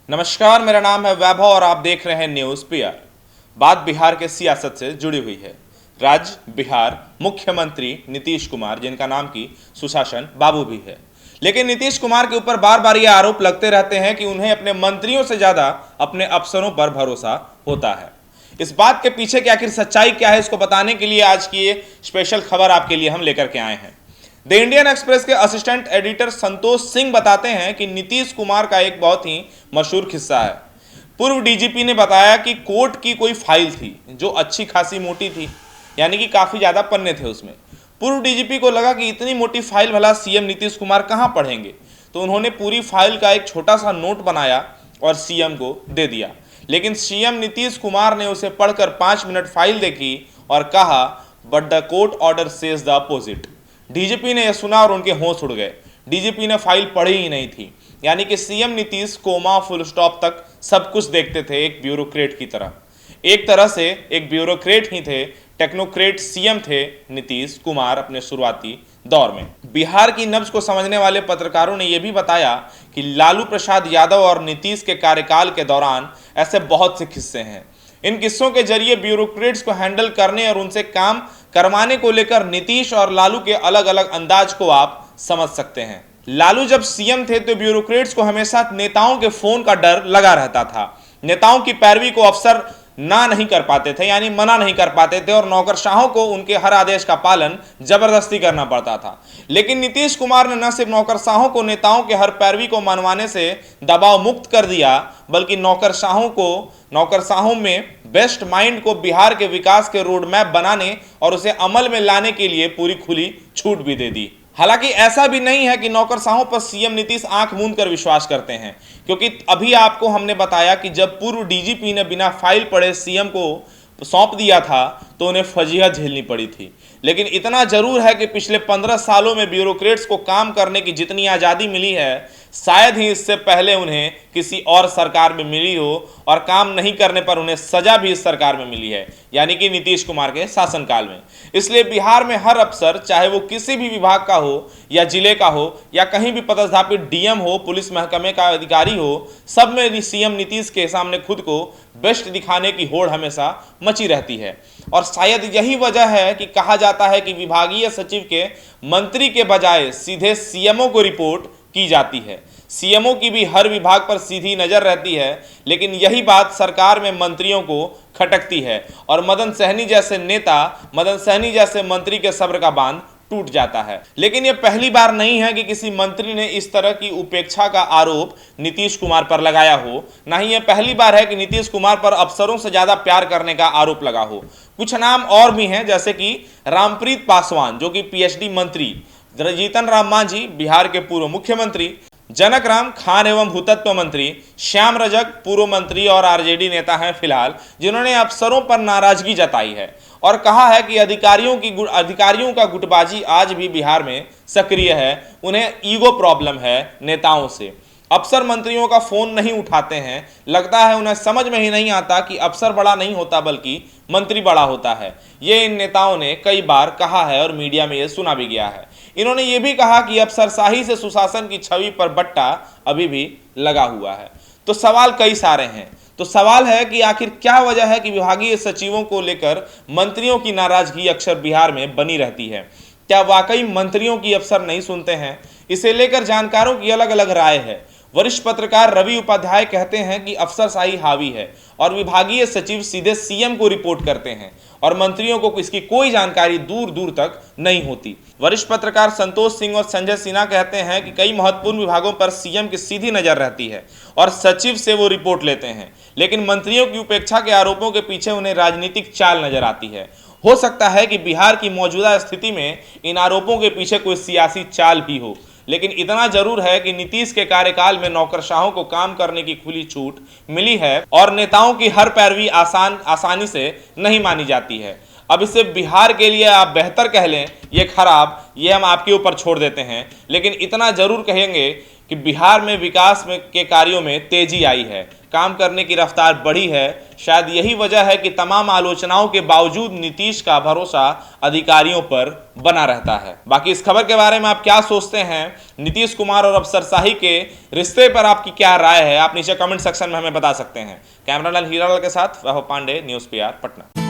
नमस्कार, मेरा नाम है वैभव और आप देख रहे हैं न्यूज पीआर। बात बिहार के सियासत से जुड़ी हुई है। राज्य बिहार मुख्यमंत्री नीतीश कुमार, जिनका नाम की सुशासन बाबू भी है, लेकिन नीतीश कुमार के ऊपर बार बार ये आरोप लगते रहते हैं कि उन्हें अपने मंत्रियों से ज्यादा अपने अफसरों पर भरोसा होता है। इस बात के पीछे की आखिर सच्चाई क्या है, इसको बताने के लिए आज की ये स्पेशल खबर आपके लिए हम लेकर के आए हैं। द इंडियन एक्सप्रेस के असिस्टेंट एडिटर संतोष सिंह बताते हैं कि नीतीश कुमार का एक बहुत ही मशहूर किस्सा है। पूर्व डीजीपी ने बताया कि कोर्ट की कोई फाइल थी जो अच्छी खासी मोटी थी, यानी कि काफ़ी ज़्यादा पन्ने थे उसमें। पूर्व डीजीपी को लगा कि इतनी मोटी फाइल भला सीएम नीतीश कुमार कहाँ पढ़ेंगे, तो उन्होंने पूरी फाइल का एक छोटा सा नोट बनाया और सीएम को दे दिया। लेकिन सीएम नीतीश कुमार ने उसे पढ़कर 5 मिनट फाइल देखी और कहा, but the court order says the opposite. DGP ने यह सुना और उनके होश उड़ गए। डीजीपी ने फाइल पढ़ी ही नहीं थी, यानी कि CM Nitish comma full stop तक सब कुछ देखते थे एक ब्यूरोक्रेट की तरह। एक तरह से एक ब्यूरोक्रेट ही थे, टेक्नोक्रेट सीएम थे नीतीश कुमार अपने शुरुआती दौर में। बिहार की नब्ज को समझने वाले पत्रकारों ने यह भी बताया कि लालू प्रसाद यादव और नीतीश के कार्यकाल के दौरान ऐसे बहुत से किस्से हैं। इन किस्सों के जरिए ब्यूरोक्रेट्स को हैंडल करने और उनसे काम करवाने को लेकर नीतीश और लालू के अलग अलग अंदाज को आप समझ सकते हैं। लालू जब सीएम थे तो ब्यूरोक्रेट्स को हमेशा नेताओं के फोन का डर लगा रहता था। नेताओं की पैरवी को अफसर ना नहीं कर पाते थे, यानी मना नहीं कर पाते थे, और नौकरशाहों को उनके हर आदेश का पालन जबरदस्ती करना पड़ता था। लेकिन नीतीश कुमार ने न सिर्फ नौकरशाहों को नेताओं के हर पैरवी को मनवाने से दबाव मुक्त कर दिया, बल्कि नौकरशाहों में बेस्ट माइंड को बिहार के विकास के रोड मैप बनाने और उसे अमल में लाने के लिए पूरी खुली छूट भी दे दी। हालांकि ऐसा भी नहीं है कि नौकरशाहों पर सीएम नीतीश आंख मूंद कर विश्वास करते हैं, क्योंकि अभी आपको हमने बताया कि जब पूर्व डीजीपी ने बिना फाइल पढ़े सीएम को सौंप दिया था तो उन्हें फजीहत झेलनी पड़ी थी। लेकिन इतना जरूर है कि पिछले 15 सालों में ब्यूरोक्रेट्स को काम करने की जितनी आज़ादी मिली है, शायद ही इससे पहले उन्हें किसी और सरकार में मिली हो, और काम नहीं करने पर उन्हें सजा भी इस सरकार में मिली है, यानी कि नीतीश कुमार के शासनकाल में। इसलिए बिहार में हर अफसर, चाहे वो किसी भी विभाग का हो या जिले का हो या कहीं भी पदस्थापित डीएम हो, पुलिस महकमे का अधिकारी हो, सब में सीएम नीतीश के सामने खुद को बेस्ट दिखाने की होड़ हमेशा मची रहती है। और शायद यही वजह है कि कहा जाता है कि विभागीय सचिव के मंत्री के बजाय सीधे सीएमओ को रिपोर्ट की जाती है। सीएमओ की भी हर विभाग पर सीधी नजर रहती है, लेकिन यही बात सरकार में मंत्रियों को खटकती है और मदन सहनी जैसे मंत्री के सब्र का बांध टूट जाता है। लेकिन यह पहली बार नहीं है कि किसी मंत्री ने इस तरह की उपेक्षा का आरोप नीतीश कुमार पर लगाया हो, ना ही यह पहली बार है कि नीतीश कुमार पर अफसरों से ज्यादा प्यार करने का आरोप लगा हो। कुछ नाम और भी हैं, जैसे कि रामप्रीत पासवान, जो कि पीएचडी मंत्री, जीतन राम मांझी, बिहार के पूर्व मुख्यमंत्री, जनक राम खान एवं भूतत्व मंत्री, श्याम रजक, पूर्व मंत्री और आरजेडी नेता हैं फिलहाल, जिन्होंने अफसरों पर नाराजगी जताई है और कहा है कि अधिकारियों का गुटबाजी आज भी बिहार में सक्रिय है। उन्हें ईगो प्रॉब्लम है नेताओं से। अफसर मंत्रियों का फोन नहीं उठाते हैं। लगता है उन्हें समझ में ही नहीं आता कि अफसर बड़ा नहीं होता बल्कि मंत्री बड़ा होता है। ये इन नेताओं ने कई बार कहा है और मीडिया में ये सुना भी गया है। इन्होंने ये भी कहा कि अफसरशाही से सुशासन की छवि पर बट्टा अभी भी लगा हुआ है। तो सवाल कई सारे हैं। तो सवाल है कि आखिर क्या वजह है कि विभागीय सचिवों को लेकर मंत्रियों की नाराजगी अक्सर बिहार में बनी रहती है। क्या वाकई मंत्रियों की अफसर नहीं सुनते हैं? इसे लेकर जानकारों की अलग अलग राय है। वरिष्ठ पत्रकार रवि उपाध्याय कहते हैं कि अफसरशाही हावी है और विभागीय सचिव सीधे सीएम को रिपोर्ट करते हैं और मंत्रियों को इसकी कोई जानकारी दूर दूर तक नहीं होती। वरिष्ठ पत्रकार संतोष सिंह और संजय सिन्हा कहते हैं कि कई महत्वपूर्ण विभागों पर सीएम की सीधी नजर रहती है और सचिव से वो रिपोर्ट लेते हैं, लेकिन मंत्रियों की उपेक्षा के आरोपों के पीछे उन्हें राजनीतिक चाल नजर आती है। हो सकता है कि बिहार की मौजूदा स्थिति में इन आरोपों के पीछे कोई सियासी चाल भी हो, लेकिन इतना जरूर है कि नीतीश के कार्यकाल में नौकरशाहों को काम करने की खुली छूट मिली है और नेताओं की हर पैरवी आसानी से नहीं मानी जाती है। अब इसे बिहार के लिए आप बेहतर कह लें, ये खराब, ये हम आपके ऊपर छोड़ देते हैं, लेकिन इतना जरूर कहेंगे कि बिहार में विकास में के कार्यों में तेजी आई है, काम करने की रफ्तार बढ़ी है। शायद यही वजह है कि तमाम आलोचनाओं के बावजूद नीतीश का भरोसा अधिकारियों पर बना रहता है। बाकी इस खबर के बारे में आप क्या सोचते हैं? नीतीश कुमार और अफसरशाही के रिश्ते पर आपकी क्या राय है? आप नीचे कमेंट सेक्शन में हमें बता सकते हैं। कैमरामैन हीरालाल के साथ वैभव पांडे, न्यूज़ PR, पटना।